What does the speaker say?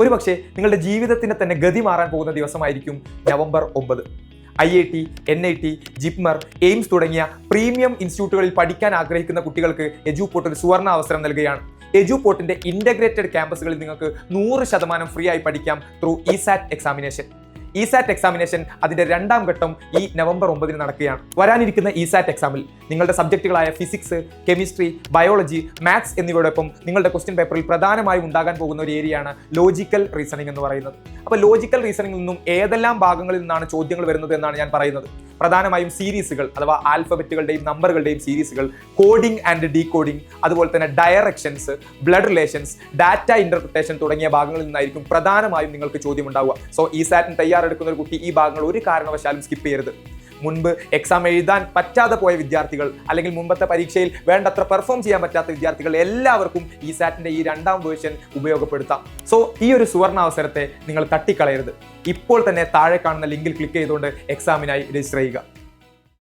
ഒരുപക്ഷെ നിങ്ങളുടെ ജീവിതത്തിന് തന്നെ ഗതി മാറാൻ പോകുന്ന ദിവസമായിരിക്കും November 9. IIT, NIT, JIPMER, AIIMS തുടങ്ങിയ പ്രീമിയം ഇൻസ്റ്റിറ്റ്യൂട്ടുകളിൽ പഠിക്കാൻ ആഗ്രഹിക്കുന്ന കുട്ടികൾക്ക് എജുപോർട്ട് ഒരു സുവർണ അവസരം നൽകുകയാണ്. എജുപോർട്ടിന്റെ ഇന്റഗ്രേറ്റഡ് ക്യാമ്പസുകളിൽ നിങ്ങൾക്ക് 100% ഫ്രീ ആയി പഠിക്കാം ത്രൂ ഇസാറ്റ് എക്സാമിനേഷൻ. ഇസാറ്റ് എക്സാമിനേഷൻ അതിന്റെ 2ാം ഘട്ടം ഈ നവംബർ 9 നടക്കുകയാണ്. വരാനിരിക്കുന്ന ഇസാറ്റ് എക്സാമിൽ നിങ്ങളുടെ സബ്ജക്റ്റുകളായ ഫിസിക്സ്, കെമിസ്ട്രി, ബയോളജി, മാത്സ് എന്നിവയോടൊപ്പം നിങ്ങളുടെ ക്വസ്റ്റ്യൻ പേപ്പറിൽ പ്രധാനമായും ഉണ്ടാകാൻ പോകുന്ന ഒരു ഏരിയയാണ് ലോജിക്കൽ റീസണിംഗ് എന്ന് പറയുന്നത്. അപ്പോൾ ലോജിക്കൽ റീസണിംഗിൽ നിന്നും ഏതെല്ലാം ഭാഗങ്ങളിൽ നിന്നാണ് ചോദ്യങ്ങൾ വരുന്നത് എന്നാണ് ഞാൻ പറയുന്നത്. പ്രധാനമായും സീരീസുകൾ അഥവാ ആൽഫബറ്റുകളുടെയും നമ്പറുകളുടെയും സീരീസുകൾ, കോഡിംഗ് ആൻഡ് ഡീകോഡിംഗ്, അതുപോലെ തന്നെ directions, blood relations, data interpretation തുടങ്ങിയ ഭാഗങ്ങളിൽ നിന്നായിരിക്കും പ്രധാനമായും നിങ്ങൾക്ക് ചോദ്യം ഉണ്ടാവുക. സോ ഇസാറ്റിന് തയ്യാറെടുക്കുന്ന ഒരു കുട്ടി ഈ ഭാഗങ്ങൾ ഒരു കാരണവശാലും സ്കിപ്പ് ചെയ്യരുത്. മുൻപ് എക്സാം എഴുതാൻ പറ്റാതെ പോയ വിദ്യാർത്ഥികൾ, അല്ലെങ്കിൽ മുമ്പത്തെ പരീക്ഷയിൽ വേണ്ടത്ര പെർഫോം ചെയ്യാൻ പറ്റാത്ത വിദ്യാർത്ഥികൾ എല്ലാവർക്കും ഇസാറ്റിന്റെ ഈ 2ാം വേർഷൻ ഉപയോഗപ്പെടുത്താം. സോ ഈ ഒരു സുവർണ അവസരത്തെ നിങ്ങൾ തട്ടിക്കളയരുത്. ഇപ്പോൾ തന്നെ താഴെ കാണുന്ന ലിങ്കിൽ ക്ലിക്ക് ചെയ്തുകൊണ്ട് എക്സാമിനായി രജിസ്റ്റർ ചെയ്യുക.